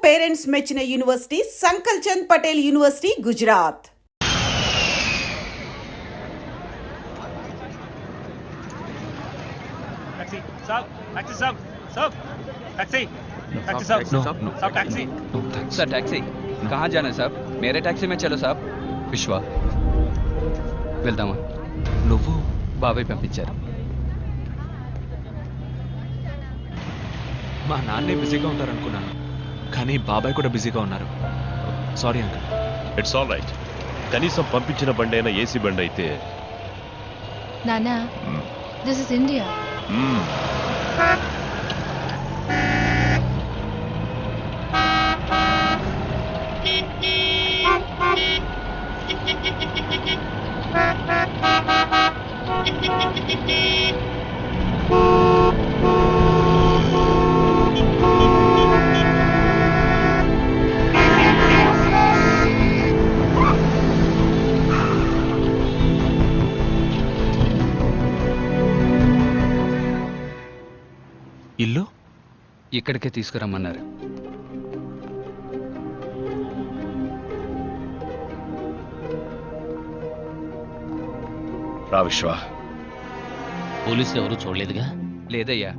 Parents మెచ్చిన university Sankalchand Patel university Gujarat. Sir taxi कहाँ जाना है साहब? मेरे टैक्सी में चलो साहब. విశ్వా వెళ్దామా? నువ్వు బాబాయ్ పంపించారు. మా నాన్నే బిజీగా ఉంటారనుకున్నాను, కానీ బాబాయ్ కూడా బిజీగా ఉన్నారు. Sorry uncle. It's all right. కనీసం పంపించిన బండి అయినా ఏసీ బండి అయితే. నానా, దిస్ ఇస్ ఇండియా. ఇల్లు ఇక్కడికే తీసుకురమ్మన్నారు. రా విశ్వ. పోలీసు ఎవరు చూడలేదుగా? లేదయ్యా.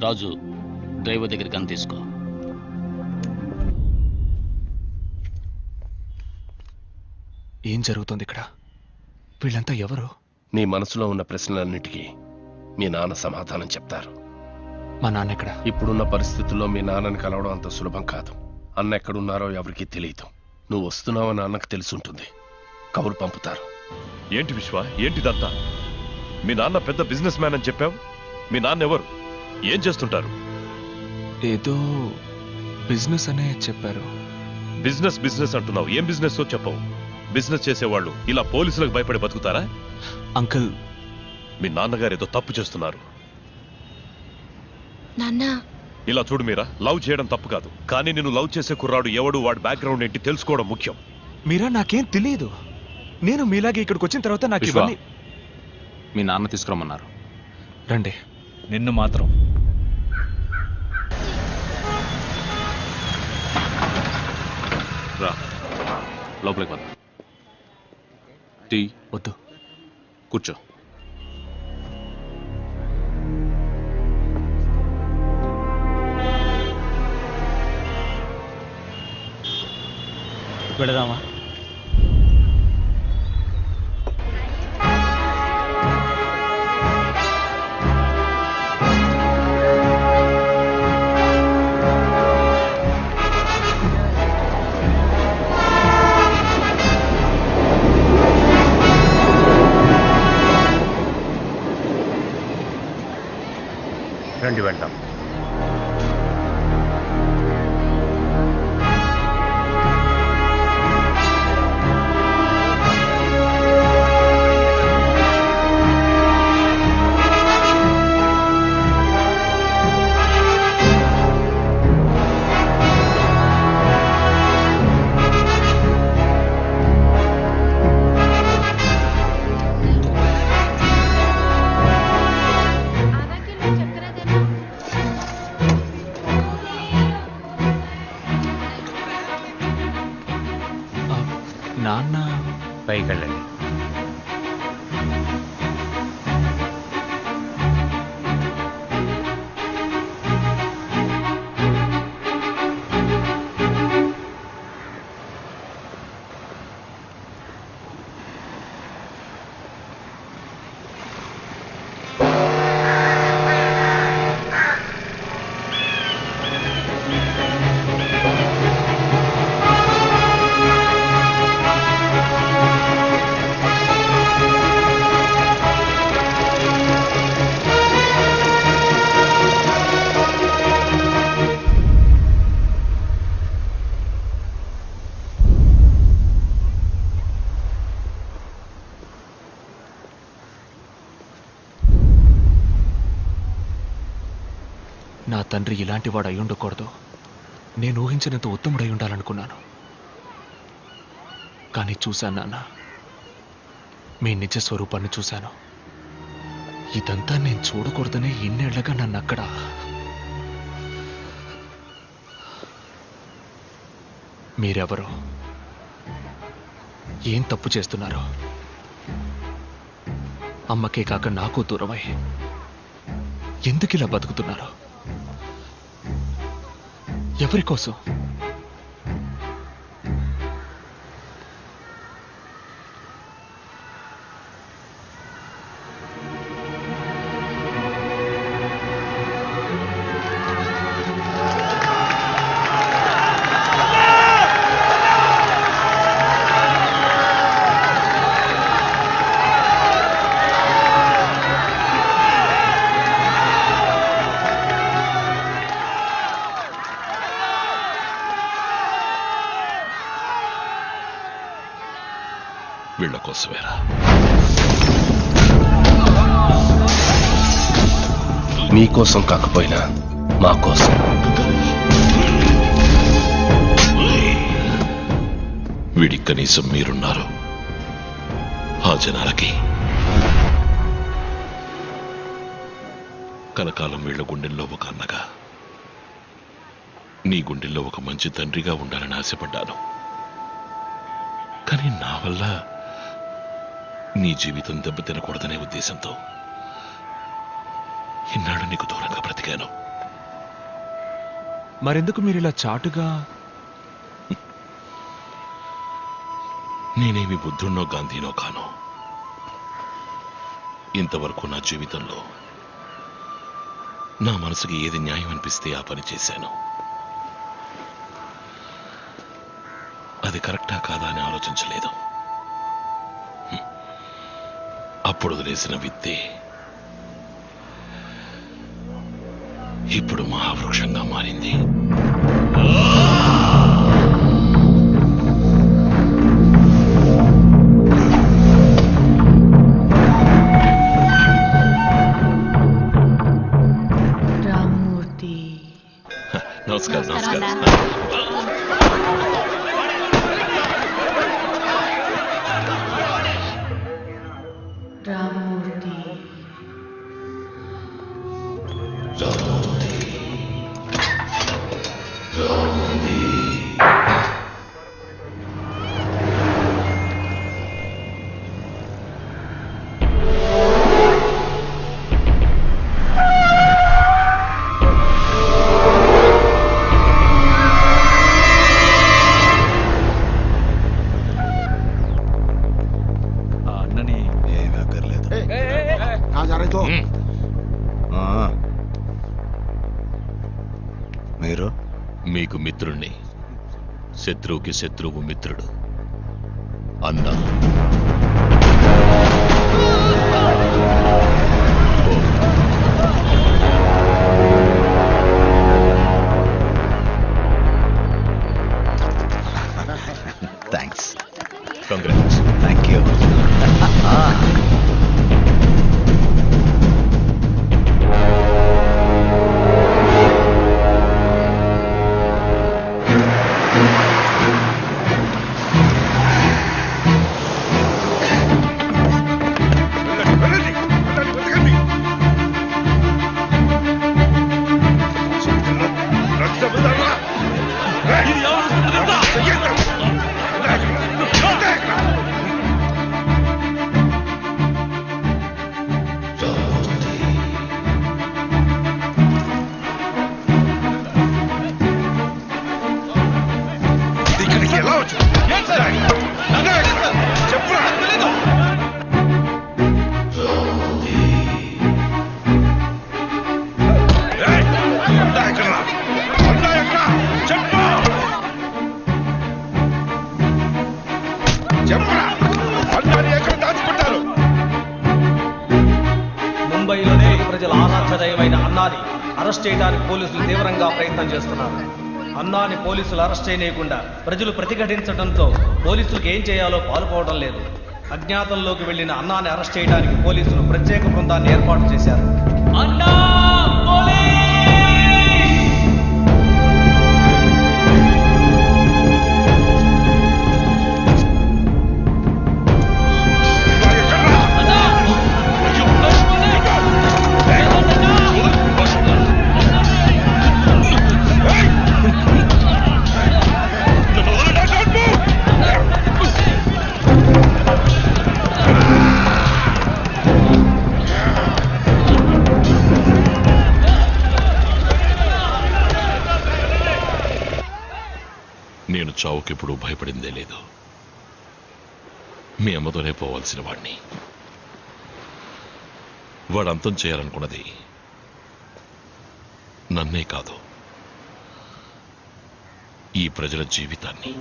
రాజు, డ్రైవర్ దగ్గర గన్ తీసుకో. ఏం జరుగుతుంది ఇక్కడ? వీళ్ళంతా ఎవరు? నీ మనసులో ఉన్న ప్రశ్నలన్నిటికీ మీ నాన్న సమాధానం చెప్తారు. మా నాన్న ఎక్కడ? ఇప్పుడున్న పరిస్థితుల్లో మీ నాన్నని కలవడం అంత సులభం కాదు. అన్న ఎక్కడున్నారో ఎవరికీ తెలియదు. నువ్వు వస్తున్నావని అన్నకు తెలుసుంటుంది. కబురు పంపుతారు. ఏంటి విశ్వ, ఏంటిదంతా? మీ నాన్న పెద్ద బిజినెస్ మ్యాన్ అని చెప్పావు. మీ నాన్న ఎవరు? ఏం చేస్తుంటారు? ఏదో బిజినెస్ అనే చెప్పారు. బిజినెస్ బిజినెస్ అంటున్నావు. ఏం బిజినెస్ చెప్పవు. బిజినెస్ చేసేవాళ్ళు ఇలా పోలీసులకు భయపడి బతుకుతారా? అంకుల్, మీ నాన్నగారు ఏదో తప్పు చేస్తున్నారు. నాన్నా, ఇలా చూడు మీరా, లవ్ చేయడం తప్పు కాదు, కానీ నేను లవ్ చేసే కుర్రాడు ఎవడు, వాడి బ్యాక్గ్రౌండ్ ఏంటి తెలుసుకోవడం ముఖ్యం. మీరా, నాకేం తెలియదు. నేను మీలాగే ఇక్కడికి వచ్చిన తర్వాత నాకు ఇవన్నీ. మీ నాన్న తీసుకురమ్మన్నారు. రండి. నిన్ను మాత్రం రా లోపలికి పద. టీ వద్దు, కూర్చో. వెళదామా? రండి వెళ్దాం. నాన్న పైకి వెళ్ళండి. నా తండ్రి ఇలాంటి వాడు అయి ఉండకూడదు. నేను ఊహించినంత ఉత్తముడై ఉండాలనుకున్నాను. కానీ చూశాను నాన్న, మీ నిజ స్వరూపాన్ని చూశాను. ఇదంతా నేను చూడకూడదనే ఇన్నేళ్లగా నన్ను అక్కడ మీరెవరో, ఏం తప్పు చేస్తున్నారో, అమ్మకే కాక నాకు దూరమై ఎందుకు ఇలా బతుకుతున్నారో, ఎవరి కోసం? వీళ్ళ కోసమేరా. మీకోసం కాకపోయినా మా కోసం. వీడికి కనీసం మీరున్నారు. ఆ జనాలకి కలకాలం వీళ్ళ గుండెల్లో ఒక అన్నగా, నీ గుండెల్లో ఒక మంచి తండ్రిగా ఉండాలని ఆశపడ్డాను. కానీ నా వల్ల నీ జీవితం దెబ్బతినకూడదనే ఉద్దేశంతో ఇన్నాడు నీకు దూరంగా బ్రతికాను. మరెందుకు మీరు ఇలా చాటుగా? నేనేమి బుద్ధున్నో గాంధీనో కాను. ఇంతవరకు నా జీవితంలో నా మనసుకి ఏది న్యాయం అనిపిస్తే ఆ పని చేశాను. అది కరెక్టా కాదా అని ఆలోచించలేదు. అప్పుడు వదిలేసిన విత్తే ఇప్పుడు మహావృక్షంగా మారింది. రామ్మూర్తి. నమస్కారం. నమస్కారం. రామ్మూర్తి. ఆ అన్నని మీరు మీకు మిత్రుణ్ణి, శత్రువుకి శత్రువు మిత్రుడు. అన్న థ్యాంక్స్. కంగ్రాట్స్. Thank you. ముంబైలోనే ప్రజల ఆరాధ్యదయమైన అన్నాని అరెస్ట్ చేయడానికి పోలీసులు తీవ్రంగా ప్రయత్నం చేస్తున్నారు. అన్నాని పోలీసులు అరెస్ట్ చేయనీయకుండా ప్రజలు ప్రతిఘటించడంతో పోలీసులకు ఏం చేయాలో పాలుపోవడం లేదు. అజ్ఞాతంలోకి వెళ్లిన అన్నాని అరెస్ట్ చేయడానికి పోలీసులు ప్రత్యేక బృందాన్ని ఏర్పాటు చేశారు. నేను చావుకెప్పుడు భయపడిందే లేదు. మీ అమ్మతోనే పోవాల్సిన వాడిని. వాడు అంతం చేయాలనుకున్నది నన్నే కాదు, ఈ ప్రజల జీవితాన్ని.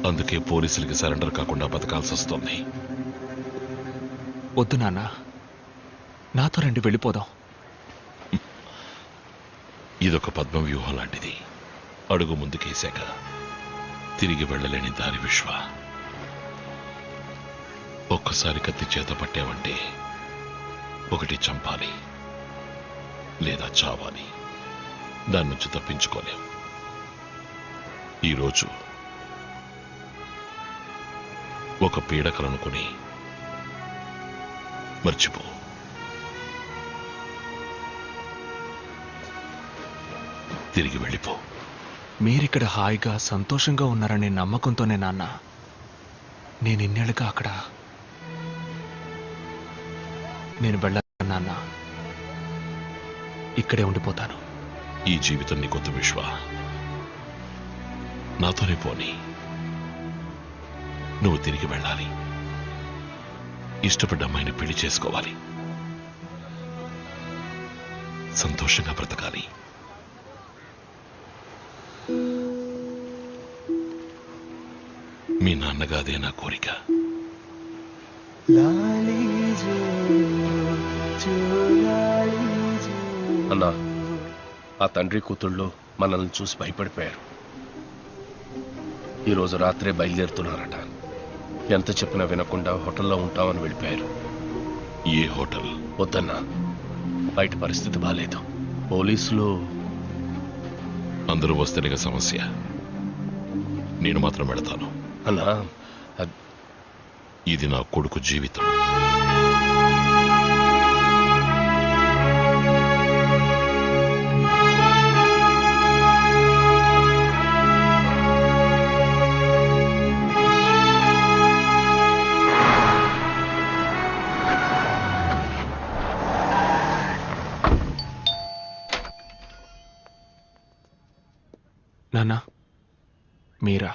అందుకే పోలీసులకి సరెండర్ కాకుండా బతకాల్సి వస్తుంది. వద్దు నాన్న, నాతో రండి, వెళ్ళిపోదాం. ఇదొక పద్మ వ్యూహం లాంటిది. అడుగు ముందుకేశాక తిరిగి వెళ్ళలేని దారి విశ్వ. ఒక్కసారి కత్తి చేత పట్టావంటే ఒకటి చంపాలి లేదా చావాలి. దాని నుంచి తప్పించుకోలేం. ఈరోజు ఒక పీడకలనుకుని మర్చిపో. తిరిగి వెళ్ళిపో. మీరిక్కడ హాయిగా సంతోషంగా ఉన్నారనే నమ్మకంతోనే నాన్న నేను ఇన్నేళ్ళుగా అక్కడ. నేను వెళ్ళను నాన్న, ఇక్కడే ఉండిపోతాను. ఈ జీవితం నీకొద్దు విశ్వ, నాతోనే పోని. నువ్వు తిరిగి వెళ్ళాలి. ఇష్టపడ్డ అమ్మాయిని పెళ్లి చేసుకోవాలి. సంతోషంగా బ్రతకాలి. మీ నాన్నగా అదే నా కోరిక. అన్నా, ఆ తండ్రి కూతుళ్ళు మనల్ని చూసి భయపడిపోయారు. ఈరోజు రాత్రే బయలుదేరుతున్నారట. ఎంత చెప్పినా వినకుండా హోటల్లో ఉంటామని వెళ్ళిపోయారు. ఏ హోటల్? వద్దన్నా, బయట పరిస్థితి బాలేదు. పోలీసులు అందరూ వస్తేనే సమస్య. నేను మాత్రం వెళతాను. అన్నా, ఇది నా కొడుకు జీవితం. నాన్న, మీరా?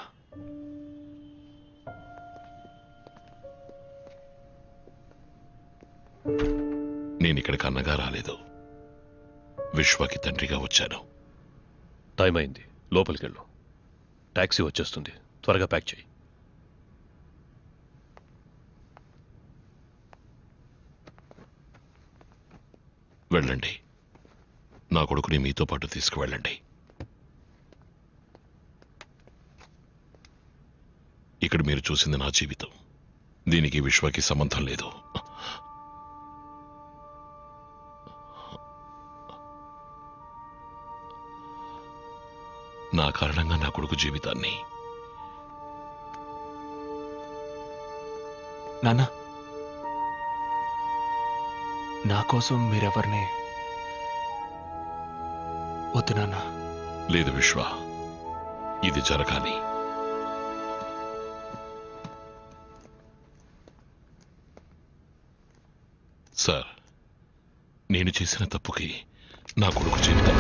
నేనిక్కడికి అన్నగా రాలేదు, విశ్వకి తండ్రిగా వచ్చాను. టైం అయింది, లోపలికి వెళ్ళు. టాక్సీ వచ్చేస్తుంది, త్వరగా ప్యాక్ చేయి. వెళ్ళండి. నా కొడుకుని మీతో పాటు తీసుకువెళ్ళండి. ఇక్కడ మీరు చూసింది నా జీవితం. దీనికి విశ్వకి సంబంధం లేదు. నా కారణంగా నా కొడుకు జీవితాన్ని. నాన్న, నా కోసం మీరెవరిని వద్దు నాన్న. లేదు విశ్వ, ఇది జరగాలి. సార్, నేను చేసిన తప్పుకి నా కొడుకు జీవితం.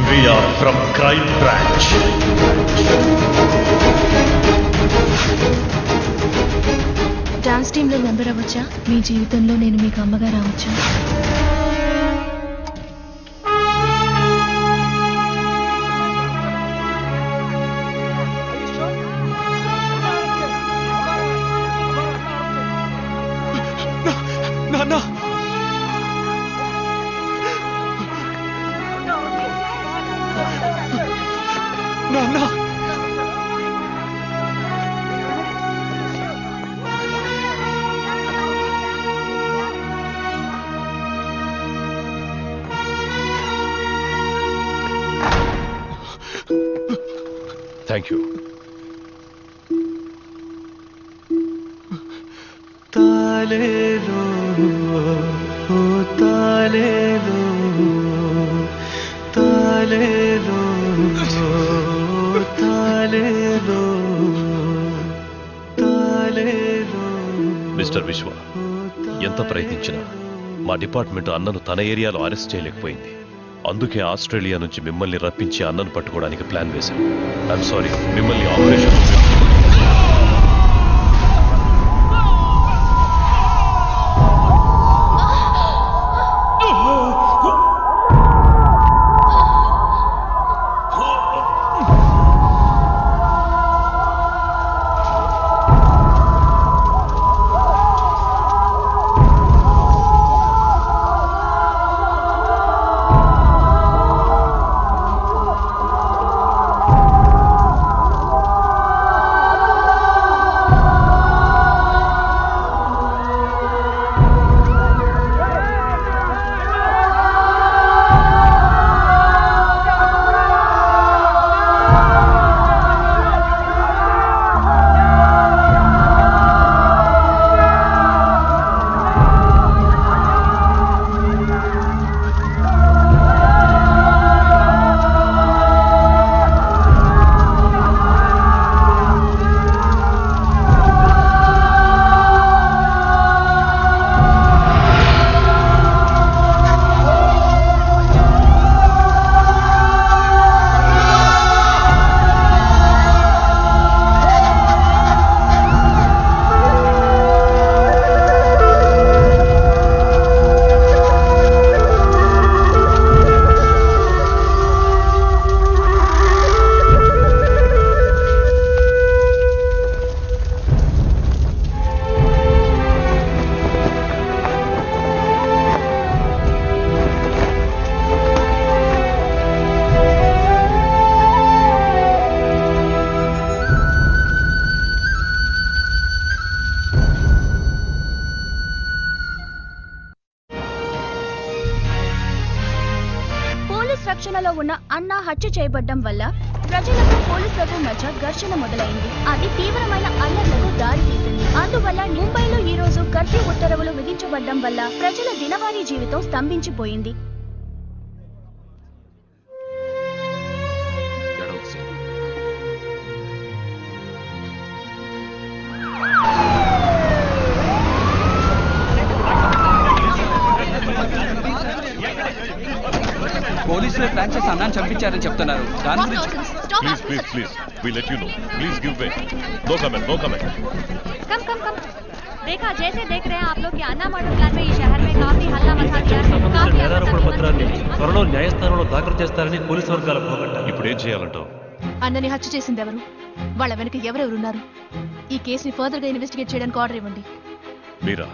We are from Crime Branch. Dance టీంలో మెంబర్ అవ్వచ్చా? మీ జీవితంలో నేను మీకు అమ్మగా రావచ్చా? నాన్న, నాన్న, థ్యాంక్ యూ. తాలేలో మిస్టర్ విశ్వ, ఎంత ప్రయత్నించినా మా డిపార్ట్మెంట్ అన్నను తన ఏరియాలో అరెస్ట్ చేయలేకపోయింది. అందుకే ఆస్ట్రేలియా నుంచి మిమ్మల్ని రప్పించి అన్నను పట్టుకోవడానికి ప్లాన్ వేశాం. ఐఎమ్ సారీ, మిమ్మల్ని ఆపరేషన్ రక్షణలో ఉన్న అన్న హత్య చేయబడ్డం వల్ల ప్రజలకు పోలీసులకు మధ్య ఘర్షణ మొదలైంది. అది తీవ్రమైన అల్లర్లకు దారి తీసింది. అందువల్ల ముంబైలో ఈ రోజు కర్ఫ్యూ ఉత్తర్వులు విధించబడ్డం వల్ల ప్రజల దినవారీ జీవితం స్తంభించిపోయింది. పోలీసులు ప్లాన్ చేసి అన్నాన్ని చంపించారని చెప్తున్నారు. దాని గురించి please we let you know. Please give way. No comment. कम। देखा जैसे देख रहे हैं आप लोग कि अन्ना मर्डर प्लान में ఈ शहर में काफी हल्ला मचा दिया है. నేరారోపణ పత్రాన్ని త్వరలో న్యాయస్థానంలో దాఖలు చేస్తారని పోలీసు వర్గాలు పోగొట్టారు. ఇప్పుడు ఏం చేయాలంటావు? అన్నని హత్య చేసింది ఎవరు, వాళ్ళ వెనక ఎవరెవరు ఉన్నారు, ఈ కేసుని ఫర్దర్ గా ఇన్వెస్టిగేట్ చేయడానికి ఆర్డర్ ఇవ్వండి. మీరా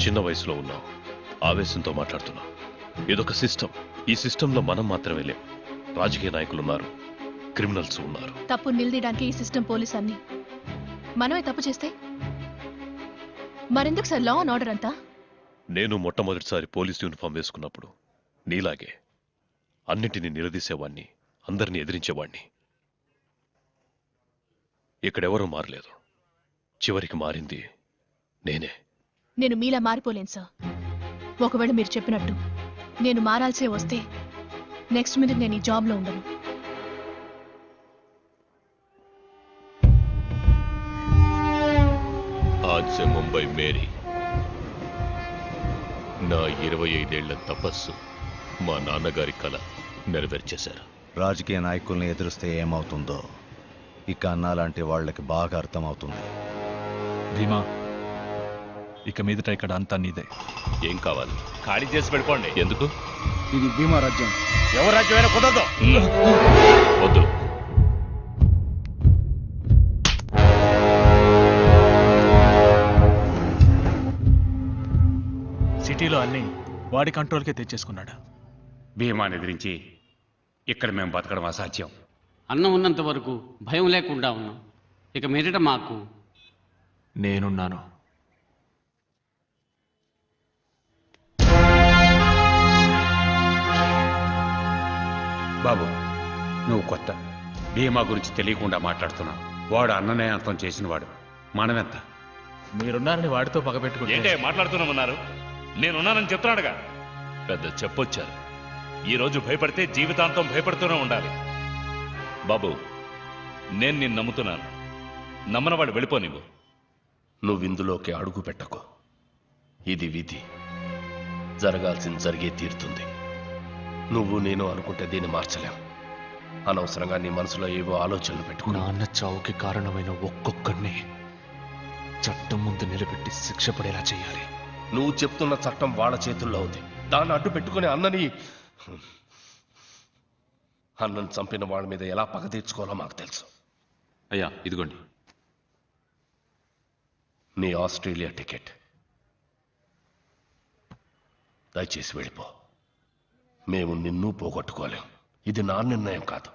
చిన్న వయసులో ఉన్నావు, ఆవేశంతో మాట్లాడుతున్నావు. ఇదొక సిస్టమ్. ఈ సిస్టంలో మనం మాత్రమే లేం. రాజకీయ నాయకులు ఉన్నారు, క్రిమినల్స్ ఉన్నారు. తప్పు నిలదీయడానికి ఈ సిస్టమ్ పోలీస్ అన్ని. మనమే తప్పు చేస్తే మరెందుకు సార్ లా అండ్ ఆర్డర్ అంతా? నేను మొట్టమొదటిసారి పోలీస్ యూనిఫామ్ వేసుకున్నప్పుడు నీలాగే అన్నింటినీ నిలదీసేవాణ్ణి, అందరినీ ఎదిరించేవాణ్ణి. ఇక్కడెవరూ మారలేదు. చివరికి మారింది నేనే. నేను మీలా మారిపోలేను సార్. ఒకవేళ మీరు చెప్పినట్టు నేను మారాల్సే వస్తే నెక్స్ట్ మినిట్ నేను ఈ జాబ్లో ఉండను. आज से मुंबई मेरी. నా 25 ఏళ్ల తపస్సు మా నాన్నగారి కల నెరవేర్చేశారు. రాజకీయ నాయకుల్ని ఎదురిస్తే ఏమవుతుందో ఇక అన్నా లాంటి వాళ్ళకి బాగా అర్థమవుతుంది. భీమా, ఇక మీదట ఇక్కడ అంతా నీదే. ఏం కావాలి? ఖాళీ చేసి పెట్టుకోండి. ఎందుకు? ఇది భీమా రాజ్యం. ఎవరు రాజ్యమైనా కుదరదు. వద్దు. సిటీలో అన్ని వాడి కంట్రోల్కే తెచ్చేసుకున్నాడు. భీమాని ఎదిరించి ఇక్కడ మేము బతకడం అసాధ్యం. అన్నం ఉన్నంత వరకు భయం లేకుండా ఉన్నాం. ఇక మీదట మాకు నేనున్నాను. బాబు, నువ్వు కొత్త. భీమా గురించి తెలియకుండా మాట్లాడుతున్నావు. వాడు అన్ననే అంతం చేసినవాడు. మనమెంత? మీరున్నారని వాడితో పగబెట్టుకుంటే మాట్లాడుతున్నామన్నారు? నేనున్నానని చెప్తున్నాడుగా. పెద్ద చెప్పొచ్చారు. ఈరోజు భయపడితే జీవితాంతం భయపడుతూనే ఉండాలి. బాబు, నేను నిన్ను నమ్ముతున్నాను. నమ్మనవాడు వెళ్ళిపోనివ్వు. నువ్విందులోకి అడుగు పెట్టకు. ఇది విధి. జరగాల్సింది జరిగే తీరుతుంది. నువ్వు నేను అనుకుంటే దీన్ని మార్చలేం. అనవసరంగా నీ మనసులో ఏవో ఆలోచనలు పెట్టుకో. నాన్న చావుకి కారణమైన ఒక్కొక్కడిని చట్టం ముందు నిలబెట్టి శిక్ష పడేలా చేయాలి. నువ్వు చెప్తున్న చట్టం వాళ్ళ చేతుల్లో ఉంది. దాన్ని అడ్డు పెట్టుకుని అన్నని చంపిన వాళ్ళ మీద ఎలా పగ తీర్చుకోవాలో మాకు తెలుసు. అయ్యా, ఇదిగోండి. నీ ఆస్ట్రేలియా టికెట్. దయచేసి వెళ్ళిపో. మేము నిన్ను పోగొట్టుకోలేం. ఇది నా నిర్ణయం కాదు,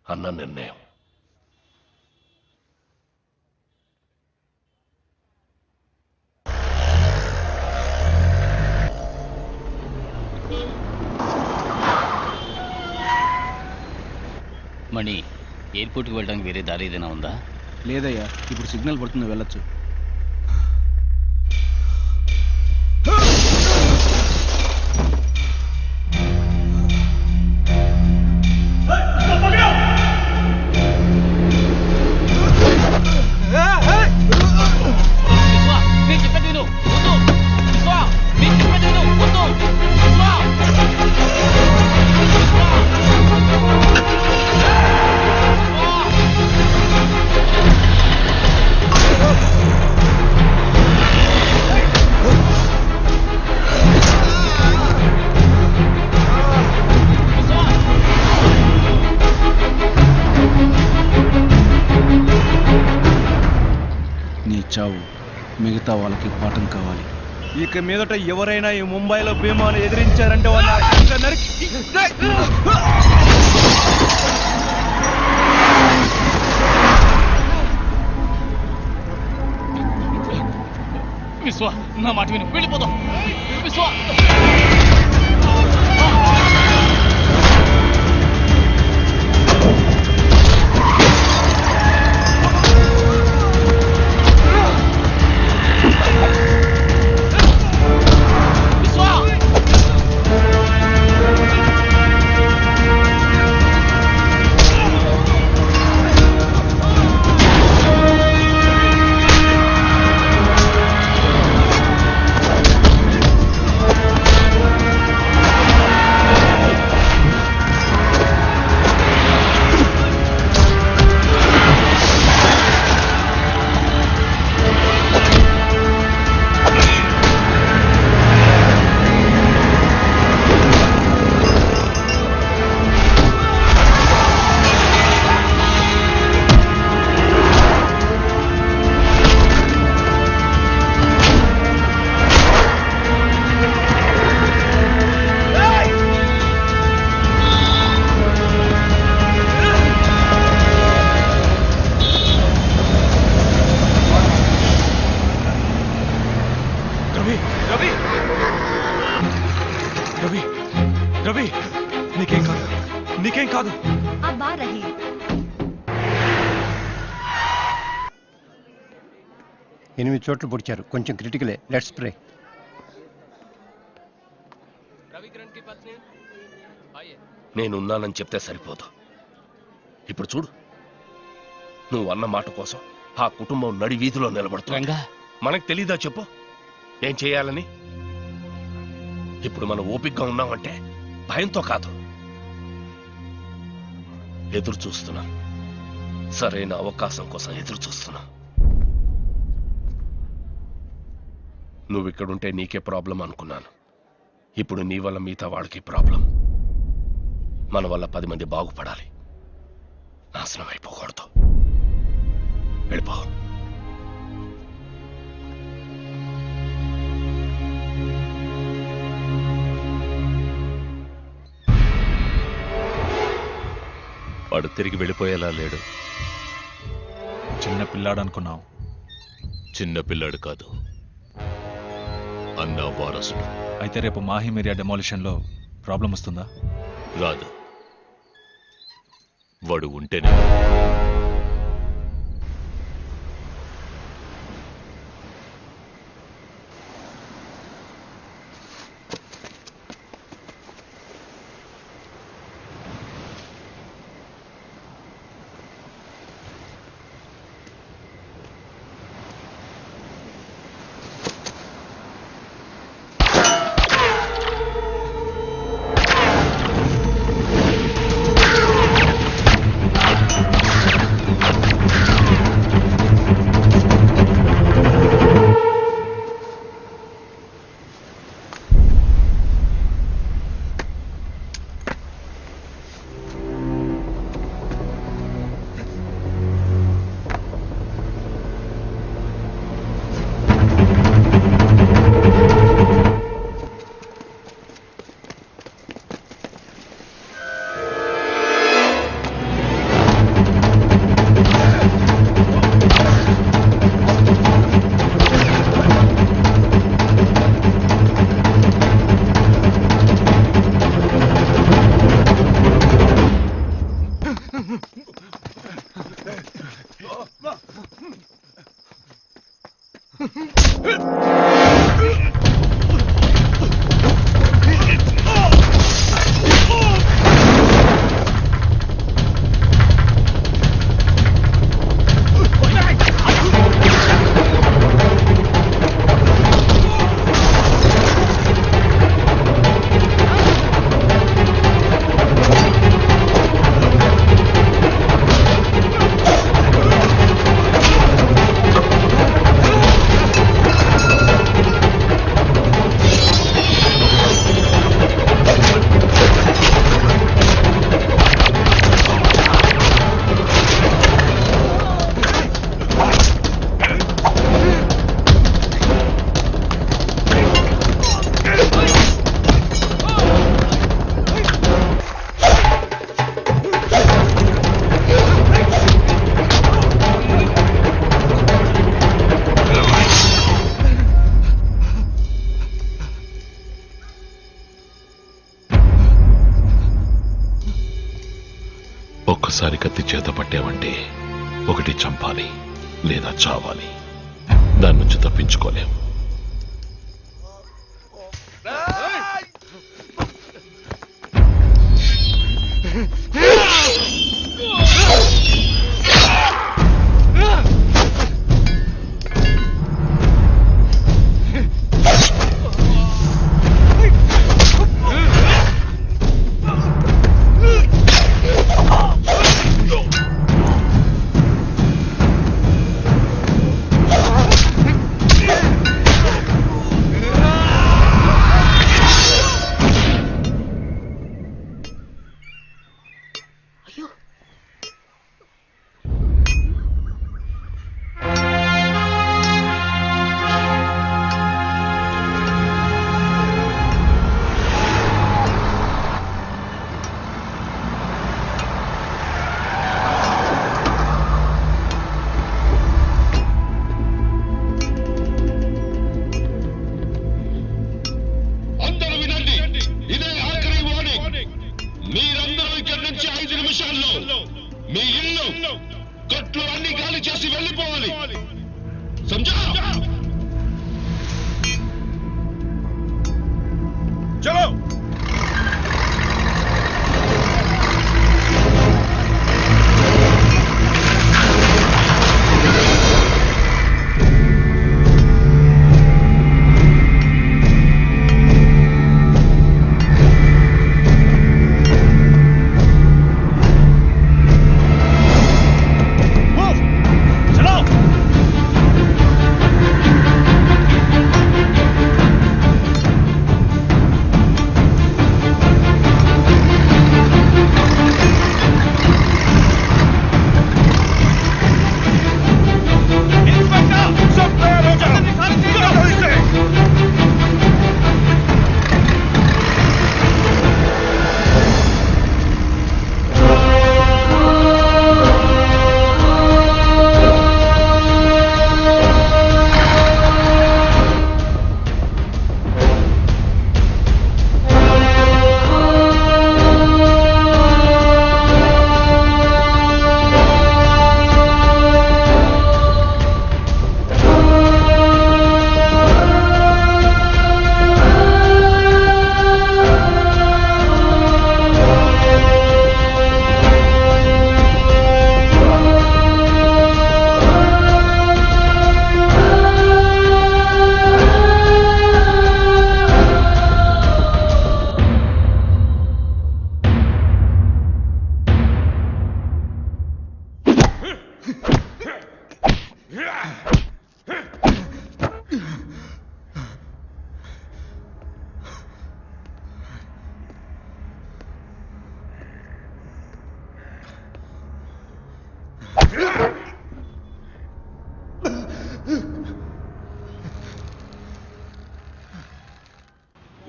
అన్న నిర్ణయం. మణి, ఎయిర్పోర్ట్కి వెళ్ళడానికి వేరే దారి ఏదైనా ఉందా? లేదయ్యా, ఇప్పుడు సిగ్నల్ పడుతుంది, వెళ్ళొచ్చు. నీ చావు మిగతా వాళ్ళకి పాఠం కావాలి. ఇక మీదట ఎవరైనా ఈ ముంబైలో భీమాను ఎదిరించారంటే వాళ్ళ నరికి విశ్వ, నా మాట విను, వెళ్ళిపోదాం. విశ్వ, రవి, రవి, నీకేం కాదు, నీకేం కాదు. అబ్బా రహీ, 8 చోట్ల పొడిచారు, కొంచెం క్రిటికలే. Let's pray. నేనున్నానని చెప్తే సరిపోదు. ఇప్పుడు చూడు, నువ్వు అన్న మాట కోసం ఆ కుటుంబం నడి వీధిలో నిలబడుతుంది. మనకు తెలీదా చెప్పు ఏం చేయాలని? ఇప్పుడు మనం ఓపికగా ఉన్నామంటే భయంతో కాదు, ఎదురు చూస్తున్నాం. సరైన అవకాశం కోసం ఎదురు చూస్తున్నాం. నువ్వు ఇక్కడుంటే నీకే ప్రాబ్లం అనుకున్నాను. ఇప్పుడు నీ వల్ల మిగతా వాళ్ళకి ప్రాబ్లం. మన వల్ల 10 మంది బాగుపడాలి, నాశనం అయిపోకూడదు. వెళ్ళిపో. వాడు తిరిగి వెళ్ళిపోయేలా లేడు. చిన్న పిల్లాడు అనుకున్నావు. చిన్న పిల్లాడు కాదు, అన్నా వారసుడు. అయితే రేపు మాహిమ్ ఏరియా డెమాలిషన్లో ప్రాబ్లం వస్తుందా? రాదు. వాడు ఉంటేనే. ఒక్కసారి కత్తి చేత పట్టావంటే ఒకటి చంపాలి లేదా చావాలి. దాని నుంచి తప్పించుకోలేం.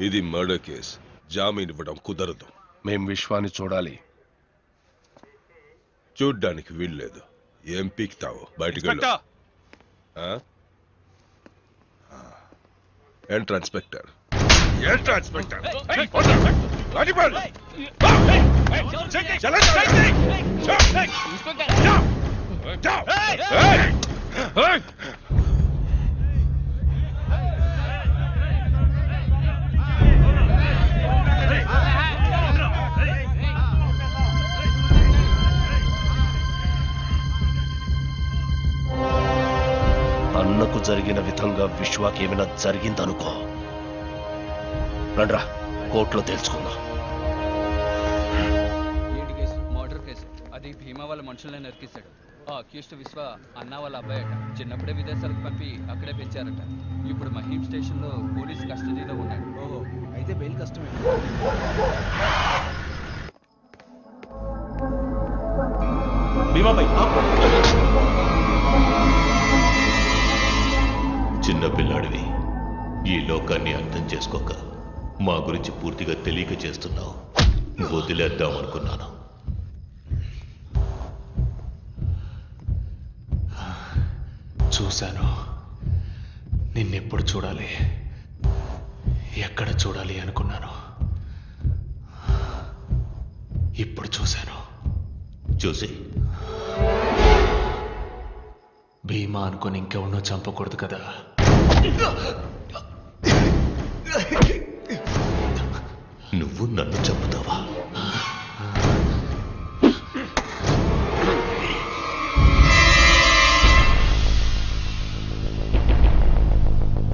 ఇది మర్డర్ కేస్. జామీన్ ఇవ్వడం కుదరదు. మేం విశ్వాన్ని చూడాలి. చూడ్డానికి వీల్లేదు. ఏం పీక్తావు? బయటికి వెళ్ళు. Enter inspector. అన్నకు జరిగిన విధంగా విశ్వాకి ఏమైనా జరిగిందనుకో, రండ్రా కోర్టులో తెలుసుకుందాం. ఏంటి కేసు? Murder case. అది భీమా వాళ్ళ మనుషులనే నరికేశాడు. ఆ అక్యూస్డ్ విశ్వ అన్న వాళ్ళ అబ్బాయట. చిన్నప్పుడే విదేశాలకు పంపి అక్కడే పెంచారట. ఇప్పుడు మహీం స్టేషన్ లో పోలీస్ కస్టడీలో ఉన్నాడు. ఓహో, అయితే బెయిల్ కష్టమే. చిన్న పిల్లాడివి, ఈ లోకాన్ని అర్థం చేసుకోక మా గురించి పూర్తిగా తెలియక చేస్తున్నావు. వదిలేద్దాం అనుకున్నాను. చూశాను. నిన్నెప్పుడు చూడాలి, ఎక్కడ చూడాలి అనుకున్నాను. ఇప్పుడు చూశాను. చూసి భీమా అనుకుని ఇంకెవరినో చంపకూడదు కదా. నువ్వు నన్ను చంపుతావా?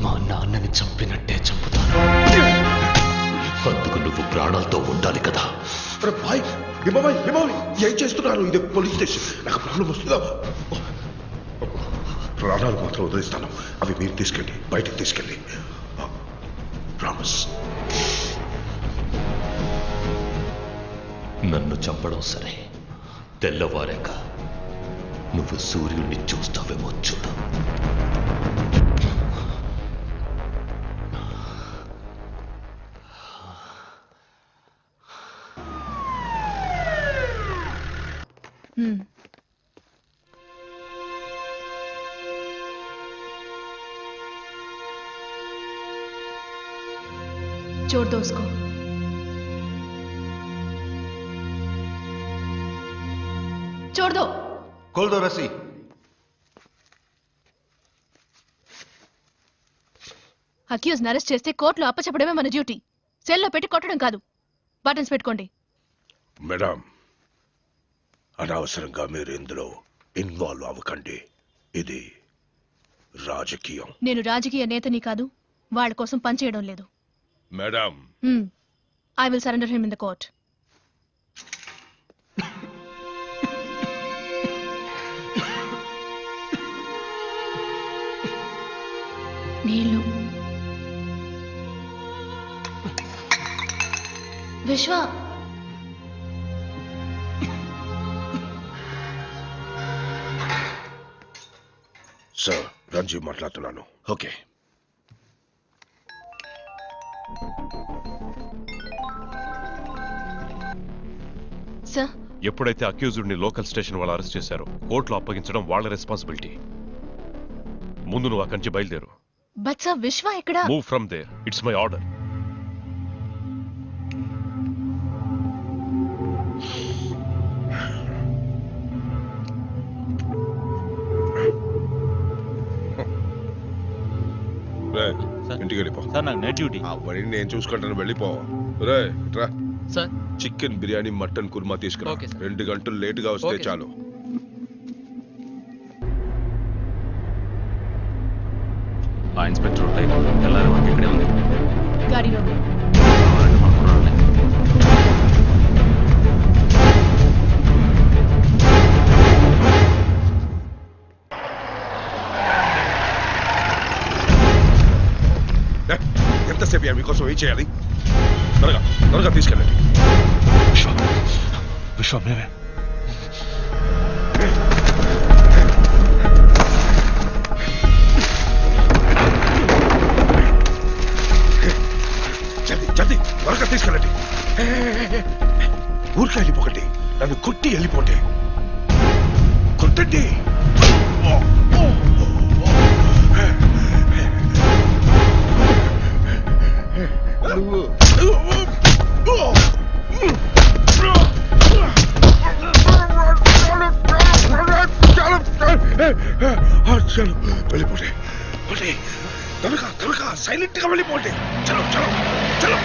మా నాన్నని చంపినట్టే చంపుతాను. అందుకు నువ్వు ప్రాణాలతో ఉండాలి కదా. ఏం చేస్తున్నారు? ఇది పోలీస్ స్టేషన్. నాకు ప్రాబ్లం వస్తుందా? ప్రాణాలు మాత్రం వదిలిస్తాను. అవి మీరు తీసుకెళ్ళి బయటకు తీసుకెళ్ళి. ప్రామిస్. నన్ను చంపడం సరే, తెల్లవారాక నువ్వు సూర్యుడిని చూస్తావేమో చూడు. छोड़ दो उसको. छोड़ दो. खोल दो रस्सी. అక్యూజ్ అరెస్ట్ చేస్తే కోర్టులో అప్పచెప్పడమే మన డ్యూటీ. సెల్లో పెట్టి కొట్టడం కాదు. బటన్స్ పెట్టుకోండి. మేడం, అనవసరంగా మీరు ఇందులో ఇన్వాల్వ్ అవ్వకండి. ఇది రాజకీయం. నేను రాజకీయ నేతని కాదు, వాళ్ళ కోసం పనిచేయడం లేదు. Madam, I will surrender him in the court. నీళ్ళు. విశ్వ. సార్, రంజీవ్ మాట్లాడుతున్నాను. ఓకే. సార్, ఎప్పుడైతే అక్యూజ్డ్ని లోకల్ స్టేషన్ వాళ్ళు అరెస్ట్ చేశారో కోర్టులో అప్పగించడం వాళ్ళ రెస్పాన్సిబిలిటీ. ముందు నువ్వు అక్కడి నుంచి బయలుదేరు. బట్ సార్, విశ్వ ఎక్కడ? Move from there. It's my order. ఇంటికి వెళ్ళిపో. సార్ నాకు నైట్ డ్యూటీ. అవన్నీ నేను చూసుకుంటాను, వెళ్ళిపో. రే రా. Sir, chicken biryani, mutton kurma తీసుకురా. Okay sir. 2 గంటలు లేటుగా వస్తే ఓకే చాలు. ఆ ఇన్స్పెక్టర్ తెల్లారి వరకు ఇక్కడే ఉంది. గాడిలో. ఎంతసేపు మీకోసం ఏం చేయాలి? త్వరగా త్వరగా తీసుకెళ్ళండి. విశ్వ, మేమే. జల్దీ జల్దీ త్వరగా తీసుకెళ్ళండి. ఊరికే వెళ్ళిపోకండి. నన్ను కొట్టి వెళ్ళిపోండి. కొట్టండి. చలో వెళ్ళిపోండి. త్వరగా త్వరగా సైలెంట్ గా వెళ్ళిపోండి. చలో చలో చలో.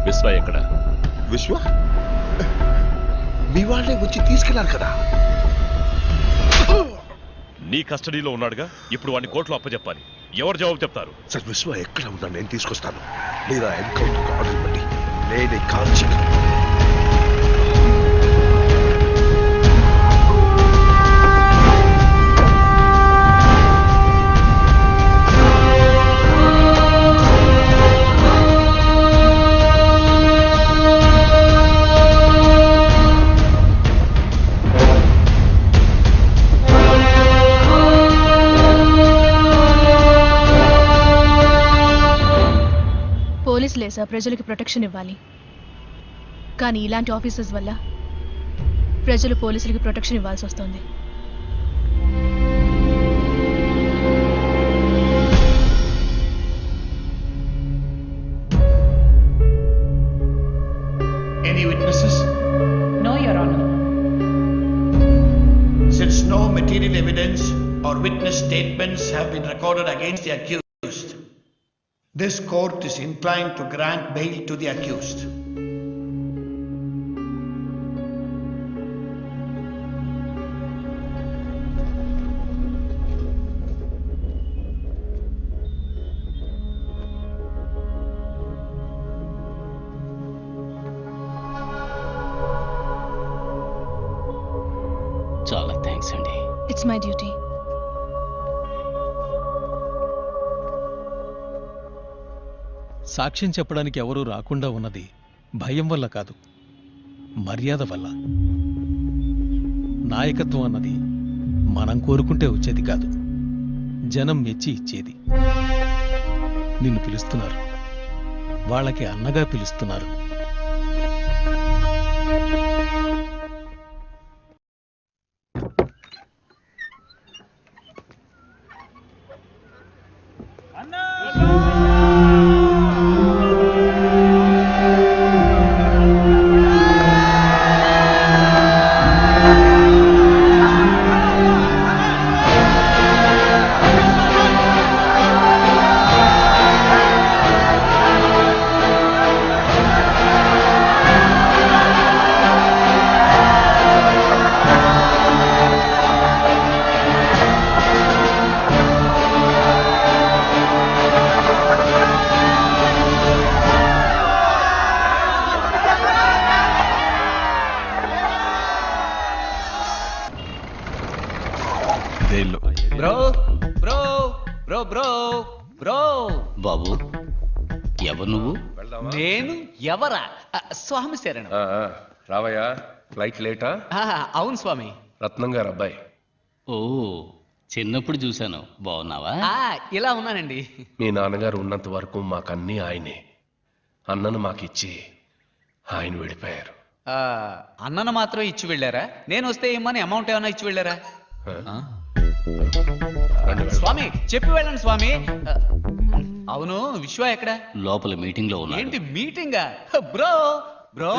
విశ్వ ఎక్కడ? విశ్వ మీ వాళ్ళే వచ్చి తీసుకెళ్లారు కదా. నీ కస్టడీలో ఉన్నాడుగా, ఇప్పుడు వాడిని కోర్టులో అప్పచెప్పాలి. ఎవరు జవాబు చెప్తారు? సార్, విశ్వ ఎక్కడ ఉన్నా నేను తీసుకొస్తాను. లేదా ఎన్కౌంటర్ ఆర్డర్ ఇవ్వండి. నేనే కాల్చి. పోలీసులే సార్ ప్రజలకి ప్రొటెక్షన్ ఇవ్వాలి. కానీ ఇలాంటి ఆఫీసర్స్ వల్ల ప్రజలు పోలీసులకి ప్రొటెక్షన్ ఇవ్వాల్సి వస్తుంది. material evidence or witness statements have been recorded against the accused. This court is inclined to grant bail to the accused. చాలా థ్యాంక్స్ అండి. It's my duty. సాక్ష్యం చెప్పడానికి ఎవరూ రాకుండా ఉన్నది భయం వల్ల కాదు, మర్యాద వల్ల. నాయకత్వం అన్నది మనం కోరుకుంటే వచ్చేది కాదు, జనం మెచ్చి ఇచ్చేది. నిన్ను పిలుస్తున్నారు, వాళ్ళకి అన్నగా పిలుస్తున్నారు. Bro bro bro bro bro బాబు ఎవరు నువ్వు? నేను ఎవరా? స్వామి శరణం. రావయ్యా, ఫ్లైట్ లేటా? అవును స్వామి. రత్నం గారు అబ్బాయి. ఓ, చిన్నప్పుడు చూశాను. బాగున్నావా? ఇలా ఉన్నానండి. మీ నాన్నగారు ఉన్నంత వరకు మాకన్నీ ఆయనే. అన్నను మాకిచ్చి ఆయన వెళ్ళిపోయారు. అన్నను మాత్రం ఇచ్చి వెళ్ళారా? నేను వస్తే ఏమని అమౌంట్ ఏమైనా ఇచ్చి వెళ్ళారా? స్వామి చెప్పి వెళ్ళండి స్వామి. అవును, విశ్వ ఎక్కడ? లోపల మీటింగ్ లో ఉన్నా. ఏంటి మీటింగా? బ్రో బ్రో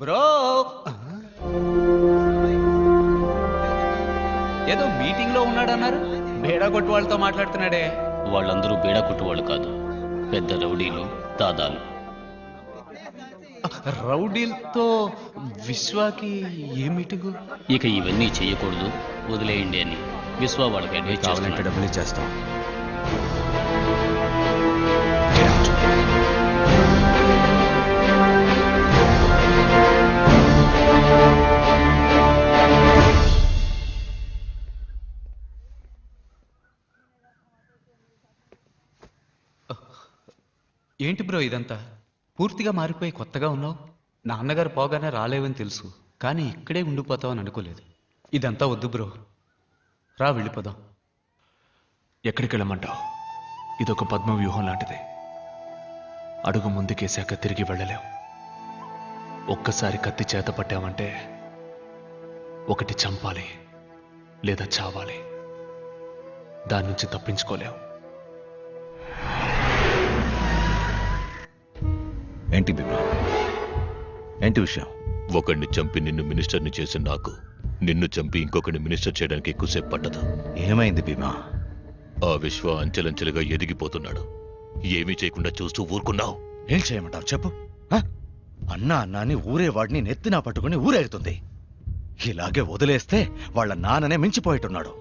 బ్రో ఏదో మీటింగ్ లో ఉన్నాడన్నారు. బేడా కొట్టు వాళ్ళతో మాట్లాడుతున్నాడే. వాళ్ళందరూ బేడా కొట్టు వాళ్ళు కాదు, పెద్ద రౌడీలు, దాదాలు. రౌడీలతో విశ్వాకి ఏ మీటింగు? ఇక ఇవన్నీ చెయ్యకూడదు, వదిలేయండి అని విశ్వ వాళ్ళకి అడ్వైజ్ చేస్తున్నాడు. డబ్బులు ఇచ్చేస్తాం. ఏంటి బ్రో ఇదంతా? పూర్తిగా మారిపోయి కొత్తగా ఉన్నావు. నాన్నగారు పోగానే రాలేవని తెలుసు, కానీ ఇక్కడే ఉండిపోతావు అని అనుకోలేదు. ఇదంతా వద్దు బ్రో, రా వెళ్ళిపోదాం. ఎక్కడికి వెళ్ళమంటావు? ఇదొక పద్మ వ్యూహం లాంటిది. అడుగు ముందుకేసాక తిరిగి వెళ్ళలేం. ఒక్కసారి కత్తి చేత పట్టామంటే ఒకటి చంపాలి లేదా చావాలి. దాని నుంచి తప్పించుకోలేం. ఏంటి బిబ్రా? ఏంటి విషయం? ఒకడిని చంపి నిన్ను మినిస్టర్ని చేసి నాకు, నిన్ను చంపి ఇంకొకరిని మినిస్టర్ చేయడానికి ఎక్కువసేపు పట్టదు. ఏమైంది భీమా? ఆ విశ్వ అంచెలంచెలుగా ఎదిగిపోతున్నాడు. ఏమీ చేయకుండా చూస్తూ ఊరుకున్నావు. ఏం చేయమంటావు చెప్పు. అన్నా అన్నాని ఊరేవాడిని నెత్తినా పట్టుకుని ఊరేగుతుంది. ఇలాగే వదిలేస్తే వాళ్ళ నాన్ననే మించిపోయేట్టున్నాడు.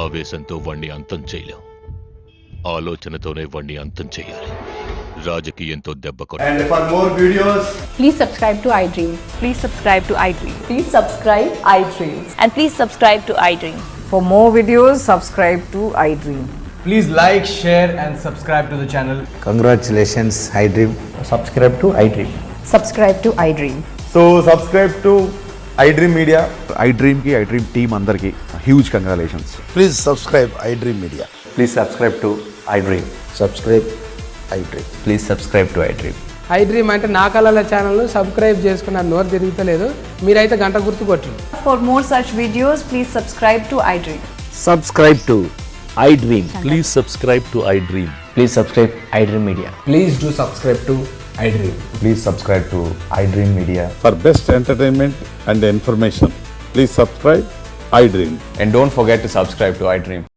ఆవేశంతో వాణ్ణి అంతం చేయలేం, ఆలోచనతోనే వాణ్ణి అంతం చేయాలి. రాజకీయంతో దెబ్బ కొట్టాలి. And for more videos, please subscribe to iDream. Please subscribe to iDream. Please subscribe iDream. And please subscribe to iDream. For more videos, subscribe to iDream. Please like, share and subscribe to the channel. Congratulations, iDream. Subscribe to iDream. Subscribe to iDream. So subscribe to iDream Media. iDream ki iDream team andarki huge congratulations. please subscribe iDream Media. Please subscribe to iDream. Subscribe iDream. Please subscribe to iDream. iDream అంటే నా కళల channel subscribe చేసుకున్న నోరు తిరుగుతలేదు. మీరైతే గంట గుర్తు కొట్టండి. For more such videos, please subscribe to iDream. Subscribe to iDream. Please subscribe to iDream. Please subscribe iDream Media. Please do subscribe to iDream. Please subscribe to iDream Media. For best entertainment and information, please subscribe iDream. And don't forget to subscribe to iDream.